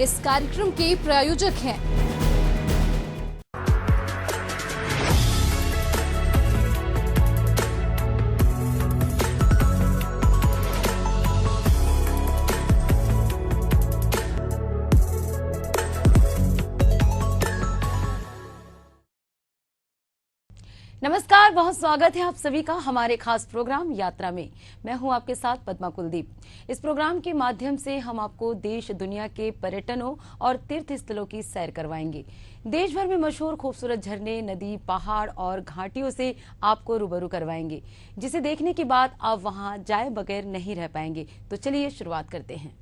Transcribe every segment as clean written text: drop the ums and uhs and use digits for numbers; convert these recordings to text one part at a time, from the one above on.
इस कार्यक्रम के प्रायोजक हैं नमस्कार, बहुत स्वागत है आप सभी का हमारे खास प्रोग्राम यात्रा में। मैं हूं आपके साथ पद्मा कुलदीप। इस प्रोग्राम के माध्यम से हम आपको देश दुनिया के पर्यटनों और तीर्थ स्थलों की सैर करवाएंगे। देश भर में मशहूर खूबसूरत झरने, नदी, पहाड़ और घाटियों से आपको रूबरू करवाएंगे, जिसे देखने के बाद आप वहां जाए बगैर नहीं रह पाएंगे। तो चलिए शुरुआत करते हैं।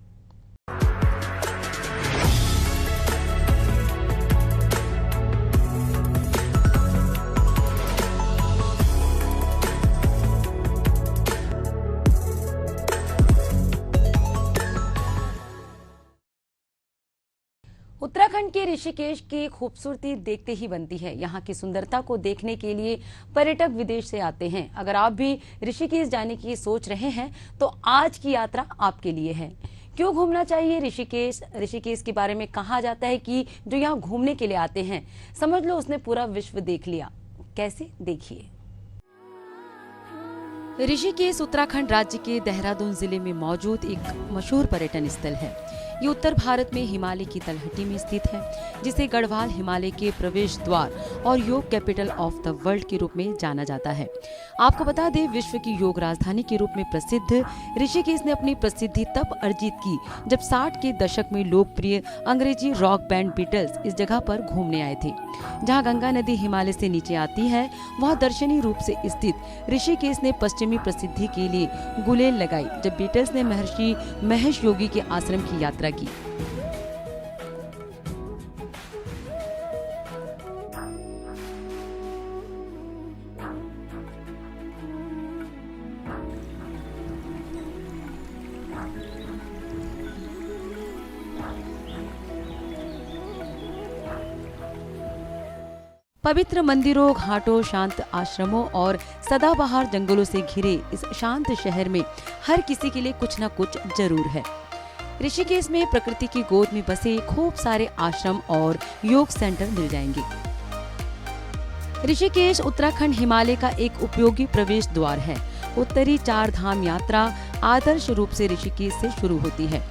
उत्तराखंड के ऋषिकेश की खूबसूरती देखते ही बनती है। यहाँ की सुंदरता को देखने के लिए पर्यटक विदेश से आते हैं। अगर आप भी ऋषिकेश जाने की सोच रहे हैं तो आज की यात्रा आपके लिए है। क्यों घूमना चाहिए ऋषिकेश? ऋषिकेश के बारे में कहा जाता है कि जो यहाँ घूमने के लिए आते हैं, समझ लो उसने पूरा विश्व देख लिया। कैसे? देखिए। ऋषिकेश उत्तराखंड राज्य के देहरादून जिले में मौजूद एक मशहूर पर्यटन स्थल है। ये उत्तर भारत में हिमालय की तलहटी में स्थित है, जिसे गढ़वाल हिमालय के प्रवेश द्वार और योग कैपिटल ऑफ द वर्ल्ड के रूप में जाना जाता है। आपको बता दें, विश्व की योग राजधानी के रूप में प्रसिद्ध ऋषिकेश ने अपनी प्रसिद्धि तब अर्जित की जब 60 के दशक में लोकप्रिय अंग्रेजी रॉक बैंड बीटल्स इस जगह पर घूमने आए थे। जहाँ गंगा नदी हिमालय से नीचे आती है, वहाँ दर्शनीय रूप से स्थित ऋषिकेश ने पश्चिमी प्रसिद्धि के लिए गुलेल लगाई जब बीटल्स ने महर्षि महेश योगी के आश्रम की यात्रा की। पवित्र मंदिरों, घाटों, शांत आश्रमों और सदाबहार जंगलों से घिरे इस शांत शहर में हर किसी के लिए कुछ न कुछ जरूर है। ऋषिकेश में प्रकृति की गोद में बसे खूब सारे आश्रम और योग सेंटर मिल जाएंगे। ऋषिकेश उत्तराखंड हिमालय का एक उपयोगी प्रवेश द्वार है। उत्तरी 4 धाम यात्रा आदर्श रूप से ऋषिकेश से शुरू होती है।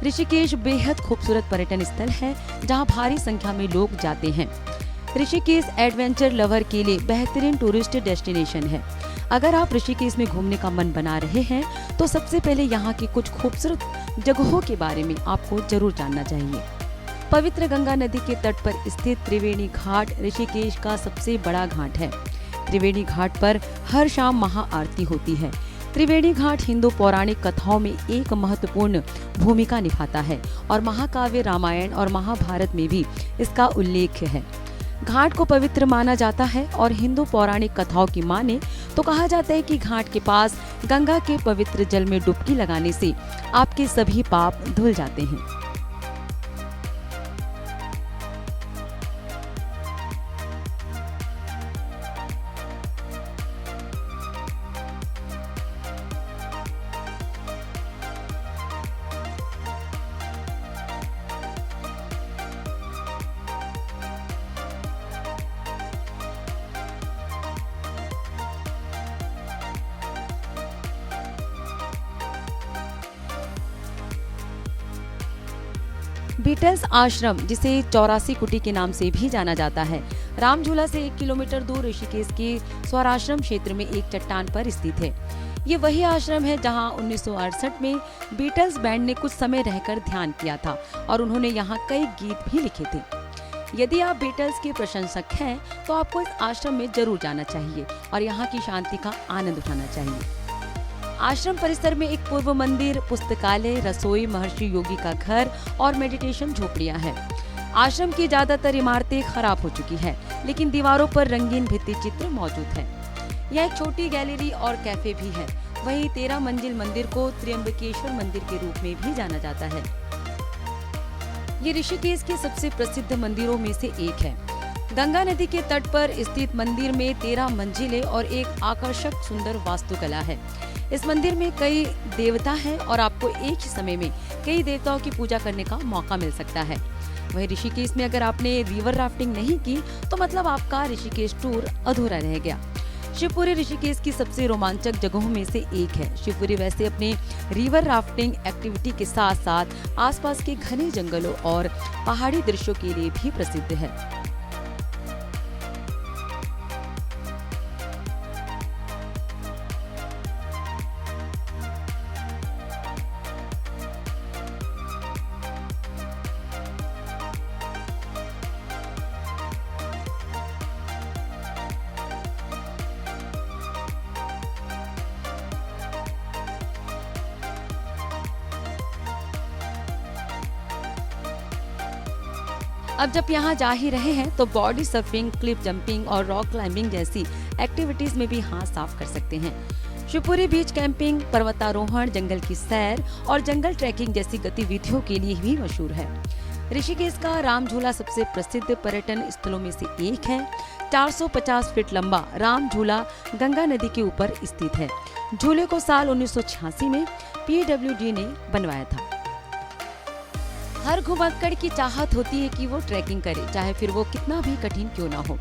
ऋषिकेश बेहद खूबसूरत पर्यटन स्थल है, जहां भारी संख्या में लोग जाते हैं। ऋषिकेश एडवेंचर लवर के लिए बेहतरीन टूरिस्ट डेस्टिनेशन है। अगर आप ऋषिकेश में घूमने का मन बना रहे हैं तो सबसे पहले यहाँ की कुछ खूबसूरत जगहों के बारे में आपको जरूर जानना चाहिए। पवित्र गंगा नदी के तट पर स्थित त्रिवेणी घाट ऋषिकेश का सबसे बड़ा घाट है। त्रिवेणी घाट पर हर शाम महाआरती होती है। त्रिवेणी घाट हिंदू पौराणिक कथाओं में एक महत्वपूर्ण भूमिका निभाता है और महाकाव्य रामायण और महाभारत में भी इसका उल्लेख है। घाट को पवित्र माना जाता है और हिंदू पौराणिक कथाओं की माने तो कहा जाता है कि घाट के पास गंगा के पवित्र जल में डुबकी लगाने से आपके सभी पाप धुल जाते हैं। बीटल्स आश्रम, जिसे 84 कुटी के नाम से भी जाना जाता है, रामझूला से 1 किलोमीटर दूर ऋषिकेश के स्वराश्रम क्षेत्र में एक चट्टान पर स्थित है। ये वही आश्रम है जहां 1968 में बीटल्स बैंड ने कुछ समय रहकर ध्यान किया था और उन्होंने यहाँ कई गीत भी लिखे थे। यदि आप बीटल्स के प्रशंसक हैं तो आपको इस आश्रम में जरूर जाना चाहिए और यहाँ की शांति का आनंद उठाना चाहिए। आश्रम परिसर में एक पूर्व मंदिर, पुस्तकालय, रसोई, महर्षि योगी का घर और मेडिटेशन झोपड़ियां हैं। आश्रम की ज्यादातर इमारतें खराब हो चुकी है, लेकिन दीवारों पर रंगीन भित्ति चित्र मौजूद है। यह एक छोटी गैलरी और कैफे भी है। वहीं 13 मंजिल मंदिर को त्र्यंबकेश्वर मंदिर के रूप में भी जाना जाता है। ये ऋषिकेश के सबसे प्रसिद्ध मंदिरों में से एक है। गंगा नदी के तट पर स्थित मंदिर में 13 मंजिलें और एक आकर्षक सुंदर वास्तुकला है। इस मंदिर में कई देवता हैं और आपको एक ही समय में कई देवताओं की पूजा करने का मौका मिल सकता है। वहीं ऋषिकेश में अगर आपने रिवर राफ्टिंग नहीं की तो मतलब आपका ऋषिकेश टूर अधूरा रह गया। शिवपुरी ऋषिकेश की सबसे रोमांचक जगहों में से एक है। शिवपुरी वैसे अपने रिवर राफ्टिंग एक्टिविटी के साथ साथ आसपास के घने जंगलों और पहाड़ी दृश्यों के लिए भी प्रसिद्ध है। अब जब यहाँ जा ही रहे हैं तो बॉडी सर्फिंग, क्लिफ जंपिंग और रॉक क्लाइंबिंग जैसी एक्टिविटीज में भी हाथ साफ कर सकते हैं। शिवपुरी बीच कैंपिंग, पर्वतारोहण, जंगल की सैर और जंगल ट्रैकिंग जैसी गतिविधियों के लिए भी मशहूर है। ऋषिकेश का राम झूला सबसे प्रसिद्ध पर्यटन स्थलों में से एक है। 450 फीट लंबा राम झूला गंगा नदी के ऊपर स्थित है। झूले को साल 1986 में PWD ने बनवाया था। हर घुमक्कड़ की चाहत होती है कि वो ट्रैकिंग करे, चाहे फिर वो कितना भी कठिन क्यों ना हो।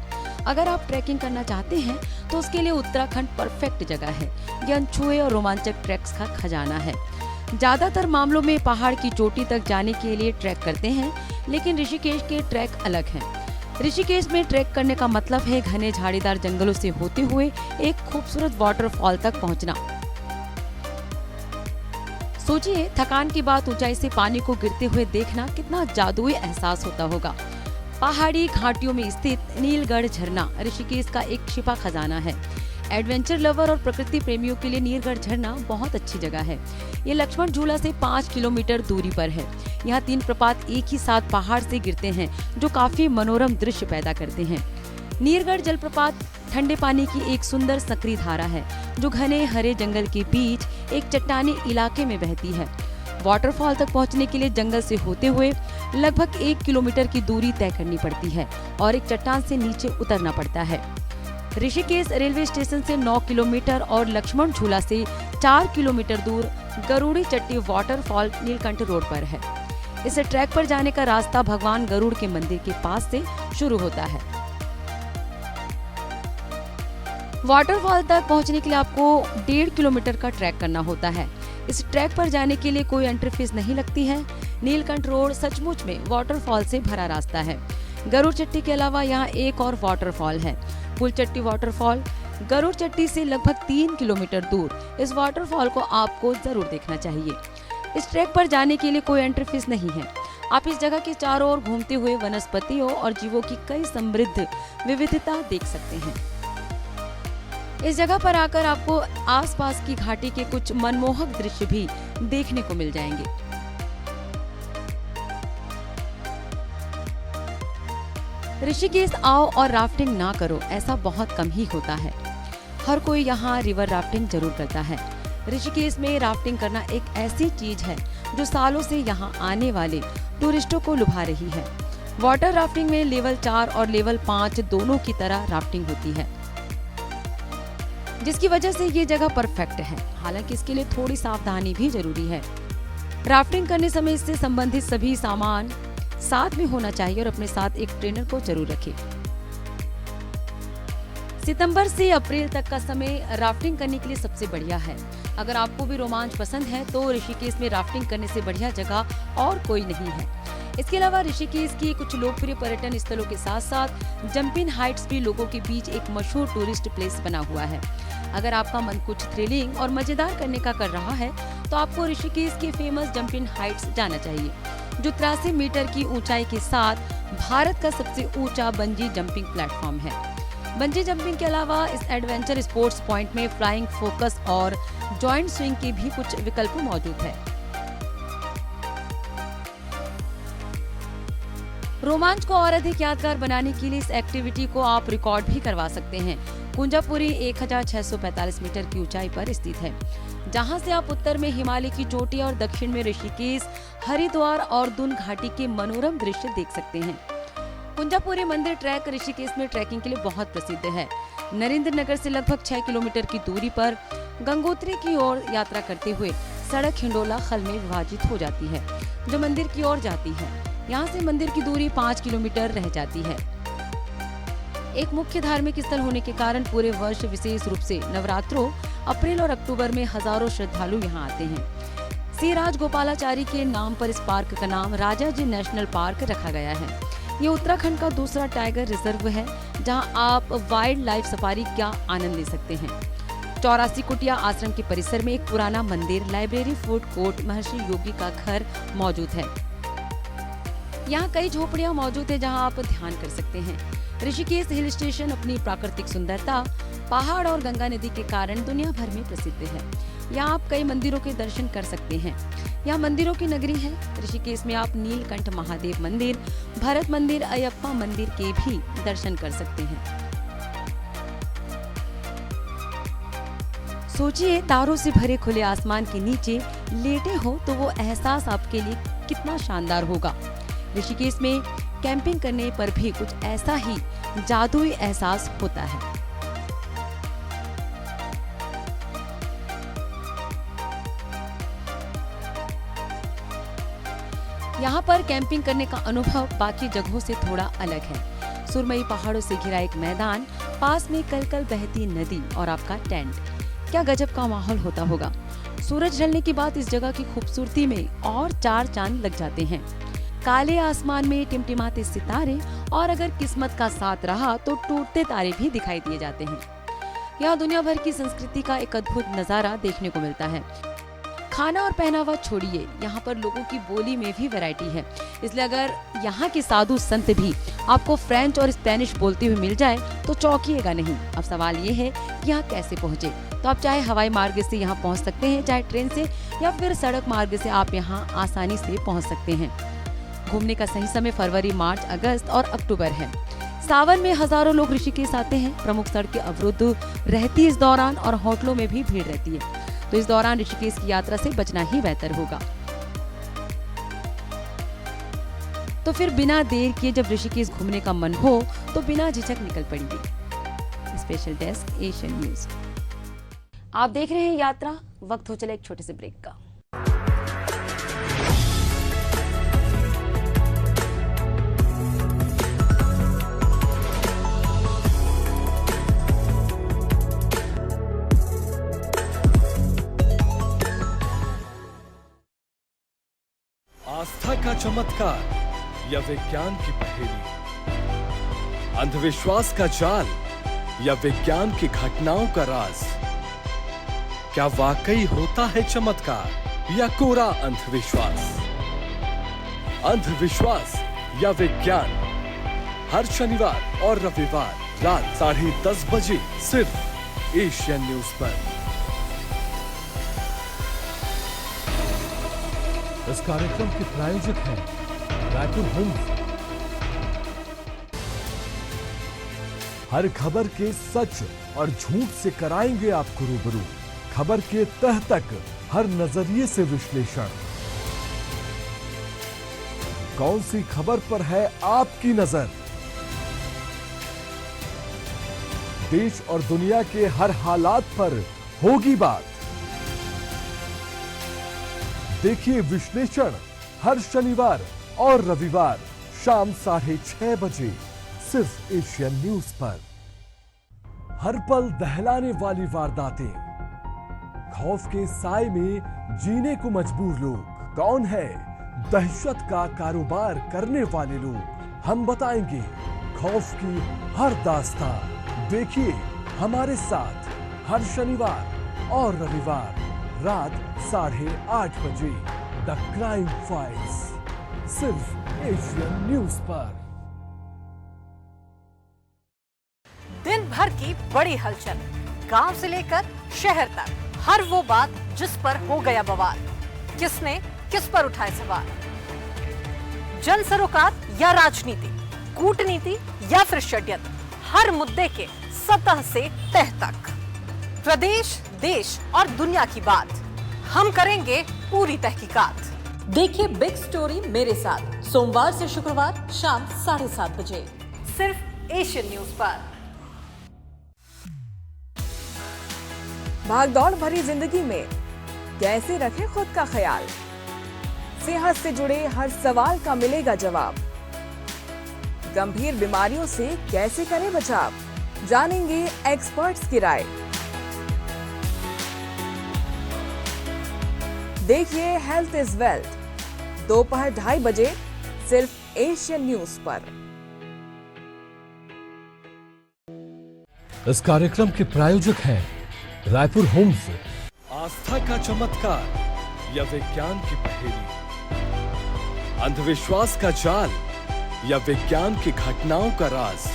अगर आप ट्रैकिंग करना चाहते हैं तो उसके लिए उत्तराखंड परफेक्ट जगह है। ये अनछुए और रोमांचक ट्रैक्स का खजाना है। ज्यादातर मामलों में पहाड़ की चोटी तक जाने के लिए ट्रैक करते हैं, लेकिन ऋषिकेश के ट्रैक अलग हैं। ऋषिकेश में ट्रैक करने का मतलब है घने झाड़ीदार जंगलों से होते हुए एक खूबसूरत वाटरफॉल तक पहुंचना। सोचिए, थकान की बात ऊंचाई से पानी को गिरते हुए देखना कितना जादुई एहसास होता होगा। पहाड़ी घाटियों में स्थित नीलगढ़ झरना ऋषिकेश का एक छिपा खजाना है। एडवेंचर लवर और प्रकृति प्रेमियों के लिए नीलगढ़ झरना बहुत अच्छी जगह है। ये लक्ष्मण झूला से 5 किलोमीटर दूरी पर है। यहाँ 3 प्रपात एक ही साथ पहाड़ से गिरते हैं, जो काफी मनोरम दृश्य पैदा करते हैं। नीलगढ़ जलप्रपात ठंडे पानी की एक सुंदर सकरी धारा है, जो घने हरे जंगल के बीच एक चट्टानी इलाके में बहती है। वाटरफॉल तक पहुंचने के लिए जंगल से होते हुए लगभग 1 किलोमीटर की दूरी तय करनी पड़ती है और एक चट्टान से नीचे उतरना पड़ता है। ऋषिकेश रेलवे स्टेशन से 9 किलोमीटर और लक्ष्मण झूला से 4 किलोमीटर दूर गरुड़ी चट्टी वाटरफॉल नीलकंठ रोड पर है। इस ट्रैक पर जाने का रास्ता भगवान गरुड़ के मंदिर के पास से शुरू होता है। वाटरफॉल तक पहुंचने के लिए आपको 1.5 किलोमीटर का ट्रैक करना होता है। इस ट्रैक पर जाने के लिए कोई एंट्री फीस नहीं लगती है। नीलकंठ रोड सचमुच में वाटरफॉल से भरा रास्ता है। गरुड़ चट्टी के अलावा यहाँ एक और वाटरफॉल है, फुलचट्टी वाटरफॉल। गरुड़ चट्टी से लगभग 3 किलोमीटर दूर इस वाटरफॉल को आपको जरूर देखना चाहिए। इस ट्रैक पर जाने के लिए कोई एंट्री फीस नहीं है। आप इस जगह के चारों ओर घूमते हुए वनस्पतियों और जीवों की कई समृद्ध विविधता देख सकते हैं। इस जगह पर आकर आपको आसपास की घाटी के कुछ मनमोहक दृश्य भी देखने को मिल जाएंगे। ऋषिकेश आओ और राफ्टिंग ना करो, ऐसा बहुत कम ही होता है। हर कोई यहाँ रिवर राफ्टिंग जरूर करता है। ऋषिकेश में राफ्टिंग करना एक ऐसी चीज है जो सालों से यहाँ आने वाले टूरिस्टों को लुभा रही है। वाटर राफ्टिंग में लेवल 4 और लेवल 5 दोनों की तरह राफ्टिंग होती है, जिसकी वजह से ये जगह परफेक्ट है। हालांकि इसके लिए थोड़ी सावधानी भी जरूरी है। राफ्टिंग करने समय इससे संबंधित सभी सामान साथ में होना चाहिए और अपने साथ एक ट्रेनर को जरूर रखें। सितंबर से अप्रैल तक का समय राफ्टिंग करने के लिए सबसे बढ़िया है। अगर आपको भी रोमांच पसंद है तो ऋषिकेश में राफ्टिंग करने से बढ़िया जगह और कोई नहीं है। इसके अलावा ऋषिकेश की कुछ लोकप्रिय पर्यटन स्थलों के साथ साथ जंपिंग हाइट्स भी लोगों के बीच एक मशहूर टूरिस्ट प्लेस बना हुआ है। अगर आपका मन कुछ थ्रिलिंग और मजेदार करने का कर रहा है तो आपको ऋषिकेश की फेमस जंपिंग हाइट्स जाना चाहिए, जो 83 मीटर की ऊंचाई के साथ भारत का सबसे ऊंचा बंजी जंपिंग प्लेटफॉर्म है। बंजी जंपिंग के अलावा इस एडवेंचर स्पोर्ट्स पॉइंट में फ्लाइंग, फोकस और जॉइंट स्विंग के भी कुछ विकल्प मौजूद है। रोमांच को और अधिक यादगार बनाने के लिए इस एक्टिविटी को आप रिकॉर्ड भी करवा सकते हैं। कुंजापुरी 1645 मीटर की ऊंचाई पर स्थित है, जहां से आप उत्तर में हिमालय की चोटी और दक्षिण में ऋषिकेश, हरिद्वार और दून घाटी के मनोरम दृश्य देख सकते हैं। कुंजापुरी मंदिर ट्रैक ऋषिकेश में ट्रैकिंग के लिए बहुत प्रसिद्ध है। नरेंद्र नगर से लगभग 6 किलोमीटर की दूरी पर गंगोत्री की ओर यात्रा करते हुए सड़क हिंडोला खल में विभाजित हो जाती है, जो मंदिर की ओर जाती है। यहाँ से मंदिर की दूरी 5 किलोमीटर रह जाती है। एक मुख्य धार्मिक स्थल होने के कारण पूरे वर्ष, विशेष रूप से नवरात्रों, अप्रैल और अक्टूबर में हजारों श्रद्धालु यहाँ आते हैं। श्री राजगोपालाचारी के नाम पर इस पार्क का नाम राजाजी नेशनल पार्क रखा गया है। ये उत्तराखंड का दूसरा टाइगर रिजर्व है, जहाँ आप वाइल्ड लाइफ सफारी का आनंद ले सकते हैं। 84 कुटिया आश्रम के परिसर में एक पुराना मंदिर, लाइब्रेरी, फूड कोर्ट, महर्षि योगी का घर मौजूद है। यहाँ कई झोपड़ियाँ मौजूद है जहाँ आप ध्यान कर सकते हैं। ऋषिकेश हिल स्टेशन अपनी प्राकृतिक सुंदरता, पहाड़ और गंगा नदी के कारण दुनिया भर में प्रसिद्ध है। यहाँ आप कई मंदिरों के दर्शन कर सकते हैं। यहाँ मंदिरों की नगरी है। ऋषिकेश में आप नीलकंठ महादेव मंदिर, भरत मंदिर, अयप्पा मंदिर के भी दर्शन कर सकते हैं। सोचिए, तारों से भरे खुले आसमान के नीचे लेटे हो तो वो एहसास आपके लिए कितना शानदार होगा। ऋषिकेश में कैंपिंग करने पर भी कुछ ऐसा ही जादुई एहसास होता है। यहाँ पर कैंपिंग करने का अनुभव बाकी जगहों से थोड़ा अलग है। सुरमई पहाड़ों से घिरा एक मैदान, पास में कलकल बहती नदी और आपका टेंट। क्या गजब का माहौल होता होगा। सूरज ढलने के बाद इस जगह की खूबसूरती में और 4 चांद लग जाते हैं। काले आसमान में टिमटिमाते सितारे, और अगर किस्मत का साथ रहा तो टूटते तारे भी दिखाई दिए जाते हैं। यहाँ दुनिया भर की संस्कृति का एक अद्भुत नजारा देखने को मिलता है। खाना और पहनावा छोड़िए, यहाँ पर लोगों की बोली में भी वैरायटी है। इसलिए अगर यहाँ के साधु संत भी आपको फ्रेंच और स्पेनिश बोलते हुए मिल जाए तो चौंकिएगा नहीं। अब सवाल ये है कि यहाँ कैसे पहुँचे। तो आप चाहे हवाई मार्ग से यहाँ पहुँच सकते हैं, चाहे ट्रेन से, या फिर सड़क मार्ग से आप यहाँ आसानी से पहुँच सकते हैं। घूमने का सही समय फरवरी, मार्च, अगस्त और अक्टूबर है। सावन में हजारों लोग ऋषिकेश आते हैं। प्रमुख सड़कें अवरुद्ध रहती इस दौरान और होटलों में भी भीड़ रहती है। तो इस दौरान ऋषिकेश की यात्रा से बचना ही बेहतर होगा। तो फिर बिना देर किए जब ऋषिकेश घूमने का मन हो तो बिना झिझक निकल पड़िए। Special desk, Asian news. आप देख रहे हैं यात्रा। वक्त हो चले एक छोटे से ब्रेक का। आस्था का चमत्कार या विज्ञान की पहेली, अंधविश्वास का जाल या विज्ञान की घटनाओं का राज, क्या वाकई होता है चमत्कार या कोरा अंधविश्वास? अंधविश्वास या विज्ञान, हर शनिवार और रविवार रात 10:30 बजे सिर्फ एशियन न्यूज पर। इस कार्यक्रम के प्रायोजक हैं रायपुर होम्स। हर खबर के सच और झूठ से कराएंगे आपको रूबरू। खबर के तह तक हर नजरिए से विश्लेषण। कौन सी खबर पर है आपकी नजर? देश और दुनिया के हर हालात पर होगी बात। देखिए विश्लेषण हर शनिवार और रविवार शाम 6:30 बजे सिर्फ एशियन न्यूज पर। हर पल दहलाने वाली वारदातें, खौफ के साए में जीने को मजबूर लोग। कौन है दहशत का कारोबार करने वाले लोग? हम बताएंगे खौफ की हर दास्तां। देखिए हमारे साथ हर शनिवार और रविवार रात 8:30 बजे द क्राइम फाइल्स सिर्फ एशियन न्यूज पर। दिन भर की बड़ी हलचल, गांव से लेकर शहर तक, हर वो बात जिस पर हो गया बवाल। किसने किस पर उठाए सवाल? जन सरोकार या राजनीति, कूटनीति या फिर षड्यंत्र, हर मुद्दे के सतह से तह तक, प्रदेश, देश और दुनिया की बात, हम करेंगे पूरी तहकीकात। देखिए बिग स्टोरी मेरे साथ सोमवार से शुक्रवार शाम 7:30 बजे सिर्फ एशियन न्यूज पर। भागदौड़ भरी जिंदगी में कैसे रखें खुद का ख्याल? सेहत से जुड़े हर सवाल का मिलेगा जवाब। गंभीर बीमारियों से कैसे करें बचाव? जानेंगे एक्सपर्ट्स की राय। देखिए हेल्थ इज वेल्थ दोपहर 2:30 बजे सिर्फ एशियन न्यूज पर। इस कार्यक्रम के प्रायोजक हैं रायपुर होम्स। आस्था का चमत्कार या विज्ञान की पहेली, अंधविश्वास का जाल या विज्ञान की घटनाओं का राज,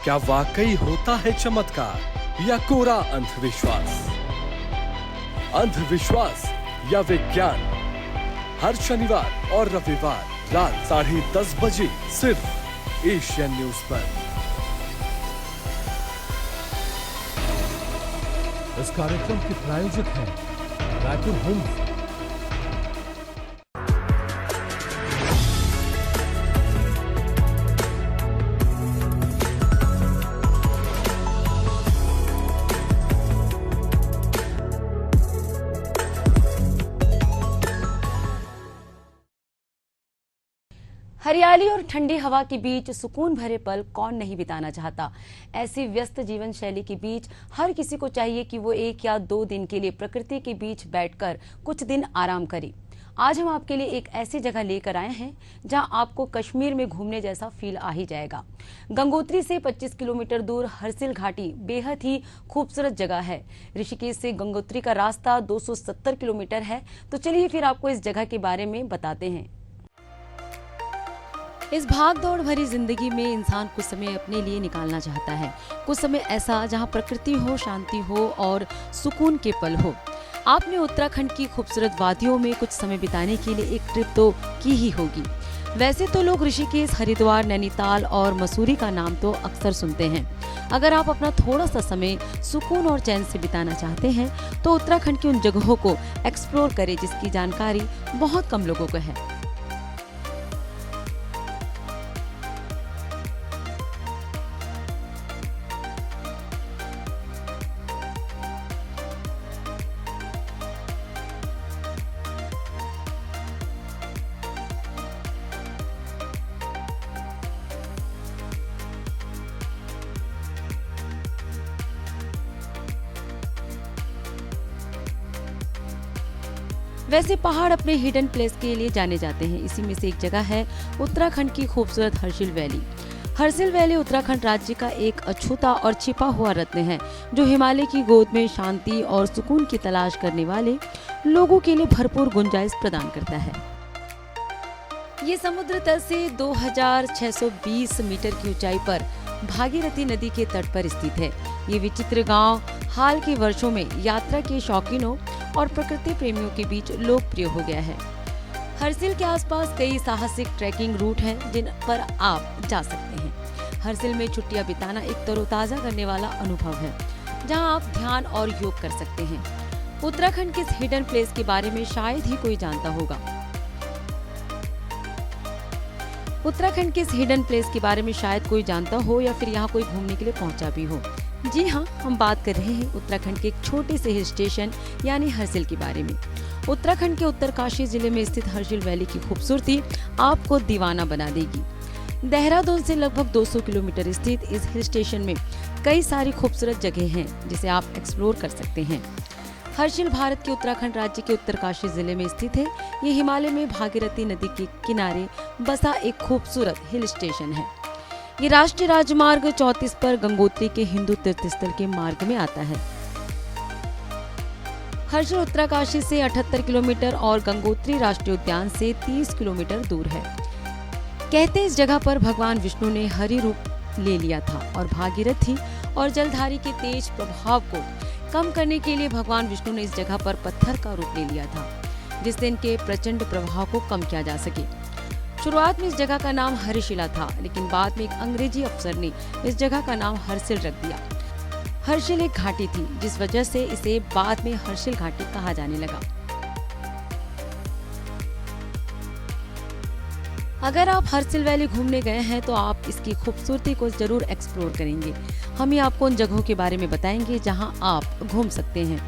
क्या वाकई होता है चमत्कार या कोरा अंधविश्वास? अंधविश्वास या विज्ञान, हर शनिवार और रविवार रात 10:30 बजे सिर्फ एशियन न्यूज पर। इस कार्यक्रम के प्रायोजक हैं रायपुर होम्स। हरियाली और ठंडी हवा के बीच सुकून भरे पल कौन नहीं बिताना चाहता। ऐसी व्यस्त जीवन शैली के बीच हर किसी को चाहिए कि वो 1 या 2 दिन के लिए प्रकृति के बीच बैठकर कुछ दिन आराम करे। आज हम आपके लिए एक ऐसी जगह लेकर आए हैं जहां आपको कश्मीर में घूमने जैसा फील आ ही जाएगा। गंगोत्री से 25 किलोमीटर दूर हरसिल घाटी बेहद ही खूबसूरत जगह है। ऋषिकेश से गंगोत्री का रास्ता 270 किलोमीटर है। तो चलिए फिर आपको इस जगह के बारे में बताते हैं। इस भाग दौड़ भरी जिंदगी में इंसान कुछ समय अपने लिए निकालना चाहता है, कुछ समय ऐसा जहां प्रकृति हो, शांति हो और सुकून के पल हो। आपने उत्तराखंड की खूबसूरत वादियों में कुछ समय बिताने के लिए एक ट्रिप तो की ही होगी। वैसे तो लोग ऋषिकेश, हरिद्वार, नैनीताल और मसूरी का नाम तो अक्सर सुनते हैं। अगर आप अपना थोड़ा सा समय सुकून और चैन से बिताना चाहते हैं तो उत्तराखंड की उन जगहों को एक्सप्लोर करें जिसकी जानकारी बहुत कम लोगों को है। वैसे पहाड़ अपने हिडन प्लेस के लिए जाने जाते हैं। इसी में से एक जगह है उत्तराखंड की खूबसूरत हर्षिल वैली। हर्षिल वैली उत्तराखंड राज्य का एक अछूता और छिपा हुआ रत्न है जो हिमालय की गोद में शांति और सुकून की तलाश करने वाले लोगों के लिए भरपूर गुंजाइश प्रदान करता है। ये समुद्र तल से 2620 मीटर की ऊंचाई पर भागीरथी नदी के तट पर स्थित है। ये विचित्र गांव हाल के वर्षों में यात्रा के शौकीनों और प्रकृति प्रेमियों के बीच लोकप्रिय हो गया है। हरसिल के आसपास कई साहसिक ट्रैकिंग रूट हैं जिन पर आप जा सकते हैं। हरसिल में छुट्टियां बिताना एक तरोताजा करने वाला अनुभव है जहां आप ध्यान और योग कर सकते हैं। उत्तराखंड के इस हिडन प्लेस के बारे में शायद ही कोई जानता होगा। उत्तराखंड के इस हिडन प्लेस के बारे में शायद कोई जानता हो या फिर यहाँ कोई घूमने के लिए पहुंचा भी हो। जी हाँ, हम बात कर रहे हैं उत्तराखंड के एक छोटे से हिल स्टेशन यानी हरसिल के बारे में। उत्तराखंड के उत्तरकाशी जिले में स्थित हरसिल वैली की खूबसूरती आपको दीवाना बना देगी। देहरादून से लगभग 200 किलोमीटर स्थित इस हिल स्टेशन में कई सारी खूबसूरत जगह हैं जिसे आप एक्सप्लोर कर सकते हैं। हरसिल भारत के उत्तराखंड राज्य के उत्तरकाशी जिले में स्थित है। ये हिमालय में भागीरथी नदी के किनारे बसा एक खूबसूरत हिल स्टेशन है। ये राष्ट्रीय राजमार्ग 34 पर गंगोत्री के हिंदू तीर्थ स्थल के मार्ग में आता है। हरसिल उत्तरकाशी से 78 किलोमीटर और गंगोत्री राष्ट्रीय उद्यान से 30 किलोमीटर दूर है। कहते इस जगह पर भगवान विष्णु ने हरि रूप ले लिया था और भागीरथी और जलधारी के तेज प्रभाव को कम करने के लिए भगवान विष्णु ने इस जगह पर पत्थर का रूप ले लिया था जिससे इनके प्रचंड प्रभाव को कम किया जा सके। शुरुआत में इस जगह का नाम हरिशिला था, लेकिन बाद में एक अंग्रेजी अफसर ने इस जगह का नाम हरसिल रख दिया। हरसिल एक घाटी थी जिस वजह से इसे बाद में हरसिल घाटी कहा जाने लगा। अगर आप हरसिल वैली घूमने गए हैं तो आप इसकी खूबसूरती को जरूर एक्सप्लोर करेंगे। हम ही आपको उन जगहों के बारे में बताएंगे जहां आप घूम सकते हैं।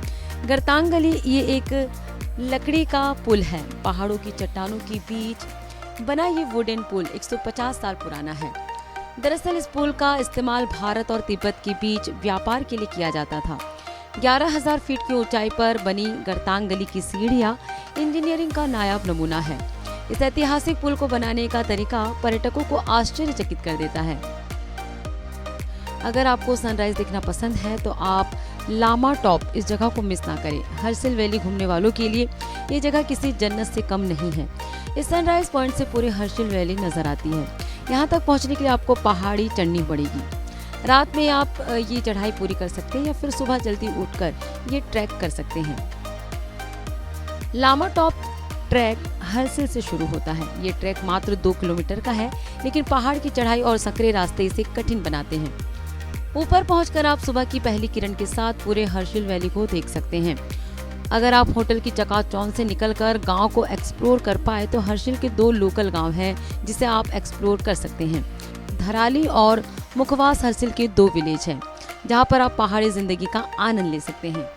गर्तांगली ये एक लकड़ी का पुल है। पहाड़ों की चट्टानों के बीच बना ये वुडन पुल 150 साल पुराना है। दरअसल इस पुल का इस्तेमाल भारत और तिब्बत के बीच व्यापार के लिए किया जाता था। 11,000 फीट की ऊंचाई पर बनी गर्तांगली की सीढ़ियां इंजीनियरिंग का नायाब नमूना है। इस ऐतिहासिक पुल को बनाने का तरीका पर्यटकों को आश्चर्यचकित कर देता है। अगर आपको सनराइज देखना पसंद है तो आप लामा टॉप इस जगह को मिस ना करें। हर्सिल वैली घूमने वालों के लिए ये जगह किसी जन्नत से कम नहीं है। इस सनराइज पॉइंट से पूरी हर्सिल वैली नजर आती है। यहाँ तक पहुँचने के लिए आपको पहाड़ी चढ़नी पड़ेगी। रात में आप ये चढ़ाई पूरी कर सकते हैं या फिर सुबह जल्दी उठकर ये ट्रैक कर सकते हैं। लामा टॉप ट्रैक हर्सिल से शुरू होता है। ये ट्रैक मात्र 2 किलोमीटर का है, लेकिन पहाड़ की चढ़ाई और संकरे रास्ते इसे कठिन बनाते हैं। ऊपर पहुंचकर आप सुबह की पहली किरण के साथ पूरे हर्सिल वैली को देख सकते हैं। अगर आप होटल की चकाचौंध से निकलकर गांव को एक्सप्लोर कर पाए तो हर्सिल के 2 लोकल गांव हैं जिसे आप एक्सप्लोर कर सकते हैं। धराली और मुखवास हर्सिल के 2 विलेज हैं जहां पर आप पहाड़ी जिंदगी का आनंद ले सकते हैं।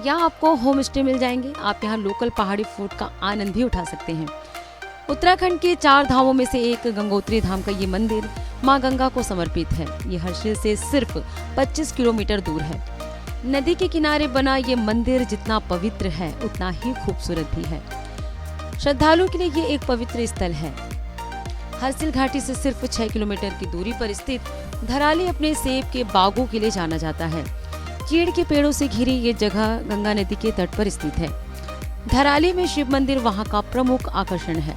यहाँ आपको होम स्टे मिल जाएंगे। आप यहाँ लोकल पहाड़ी फूड का आनंद भी उठा सकते हैं। उत्तराखंड के 4 धामों में से एक गंगोत्री धाम का ये मंदिर माँ गंगा को समर्पित है। ये हर्सिल से सिर्फ 25 किलोमीटर दूर है। नदी के किनारे बना ये मंदिर जितना पवित्र है उतना ही खूबसूरत भी है। श्रद्धालुओं के लिए ये एक पवित्र स्थल है। हर्सिल घाटी से सिर्फ 6 किलोमीटर की दूरी पर स्थित धराली अपने सेब के बागों के लिए जाना जाता है। चीड़ के पेड़ों से घिरी ये जगह गंगा नदी के तट पर स्थित है। धराली में शिव मंदिर वहाँ का प्रमुख आकर्षण है।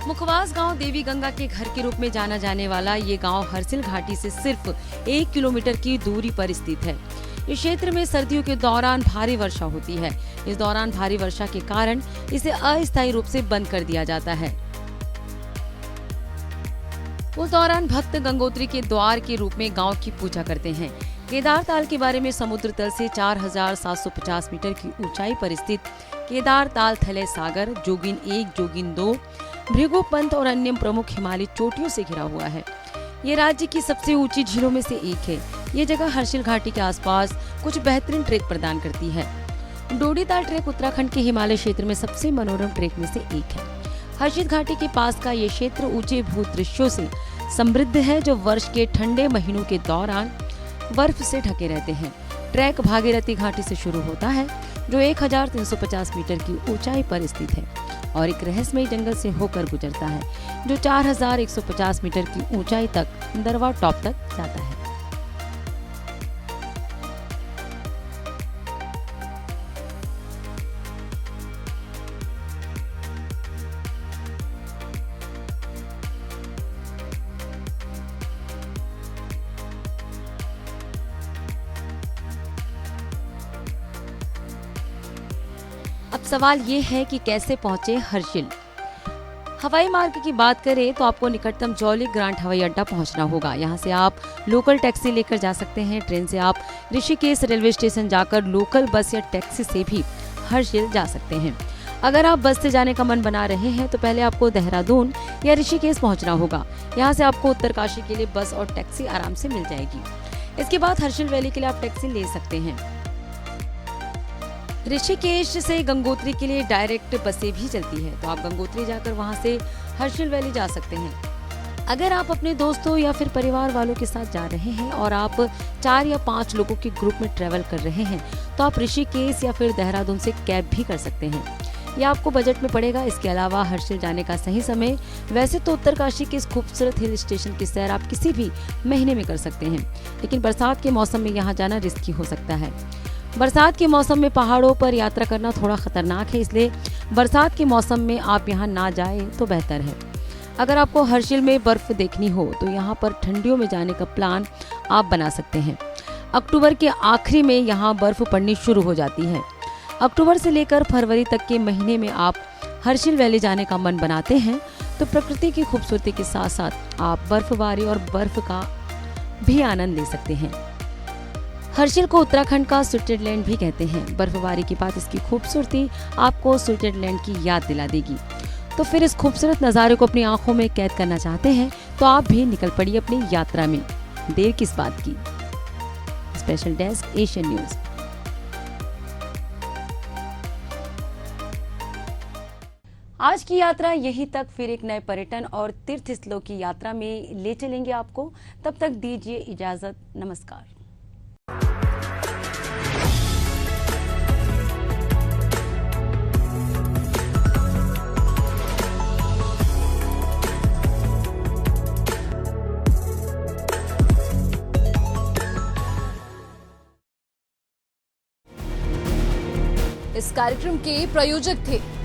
मुखवास गांव देवी गंगा के घर के रूप में जाना जाने वाला ये गांव हर्सिल घाटी से सिर्फ 1 किलोमीटर की दूरी पर स्थित है। इस क्षेत्र में सर्दियों के दौरान भारी वर्षा होती है। इस दौरान भारी वर्षा के कारण इसे अस्थायी रूप से बंद कर दिया जाता है। उस दौरान भक्त गंगोत्री के द्वार के रूप में गांव की पूजा करते हैं। केदार ताल के बारे में समुद्र तल से 4,750 मीटर की ऊंचाई पर स्थित केदार ताल थले सागर, जोगिन 1, जोगिन 2, भृगुपंथ और अन्य प्रमुख हिमालयी चोटियों से घिरा हुआ है। ये राज्य की सबसे ऊंची झीलों में से एक है। ये जगह हर्सिल घाटी के आसपास कुछ बेहतरीन ट्रेक प्रदान करती है। डोडी ताल ट्रेक उत्तराखंड के हिमालय क्षेत्र में सबसे मनोरम ट्रेक में से एक है। हर्सिल घाटी के पास का ये क्षेत्र ऊंचे भू दृश्यों से समृद्ध है जो वर्ष के ठंडे महीनों के दौरान बर्फ से ढके रहते हैं। ट्रैक भागीरथी घाटी से शुरू होता है जो 1350 मीटर की ऊंचाई पर स्थित है और एक रहस्यमय जंगल से होकर गुजरता है जो 4150 मीटर की ऊंचाई तक दरवा टॉप तक जाता है। अब सवाल ये है कि कैसे पहुंचे हर्सिल। हवाई मार्ग की बात करें तो आपको निकटतम जौली ग्रांट हवाई अड्डा पहुंचना होगा। यहां से आप लोकल टैक्सी लेकर जा सकते हैं। ट्रेन से आप ऋषिकेश रेलवे स्टेशन जाकर लोकल बस या टैक्सी से भी हर्सिल जा सकते हैं। अगर आप बस से जाने का मन बना रहे हैं तो पहले आपको देहरादून या ऋषिकेश पहुंचना होगा। यहाँ से आपको उत्तरकाशी के लिए बस और टैक्सी आराम से मिल जाएगी। इसके बाद हर्सिल वैली के लिए आप टैक्सी ले सकते हैं। ऋषिकेश से गंगोत्री के लिए डायरेक्ट बसें भी चलती है, तो आप गंगोत्री जाकर वहां से हर्सिल वैली जा सकते हैं। अगर आप अपने दोस्तों या फिर परिवार वालों के साथ जा रहे हैं और आप 4 या 5 लोगों के ग्रुप में ट्रेवल कर रहे हैं तो आप ऋषिकेश या फिर देहरादून से कैब भी कर सकते हैं। यह आपको बजट में पड़ेगा। इसके अलावा हर्सिल जाने का सही समय वैसे तो उत्तरकाशी के इस खूबसूरत हिल स्टेशन की सैर आप किसी भी महीने में कर सकते हैं, लेकिन बरसात के मौसम में यहाँ जाना रिस्की हो सकता है। बरसात के मौसम में पहाड़ों पर यात्रा करना थोड़ा खतरनाक है, इसलिए बरसात के मौसम में आप यहाँ ना जाएं तो बेहतर है। अगर आपको हर्सिल में बर्फ देखनी हो तो यहाँ पर ठंडियों में जाने का प्लान आप बना सकते हैं। अक्टूबर के आखिरी में यहाँ बर्फ पड़नी शुरू हो जाती है। अक्टूबर से लेकर फरवरी तक के महीने में आप हर्सिल वैली जाने का मन बनाते हैं तो प्रकृति की खूबसूरती के साथ साथ आप बर्फबारी और बर्फ का भी आनंद ले सकते हैं। हर्सिल को उत्तराखंड का स्विट्जरलैंड भी कहते हैं। बर्फबारी के बाद इसकी खूबसूरती आपको स्विट्जरलैंड की याद दिला देगी। तो फिर इस खूबसूरत नज़ारे को अपनी आंखों में कैद करना चाहते हैं तो आप भी निकल पड़िए अपनी यात्रा में। देर किस बात की। Special desk, Asian news. आज की यात्रा यहीं तक, फिर एक नए पर्यटन और तीर्थ स्थलों की यात्रा में ले चलेंगे आपको। तब तक दीजिए इजाजत, नमस्कार। इस कार्यक्रम के प्रायोजक थे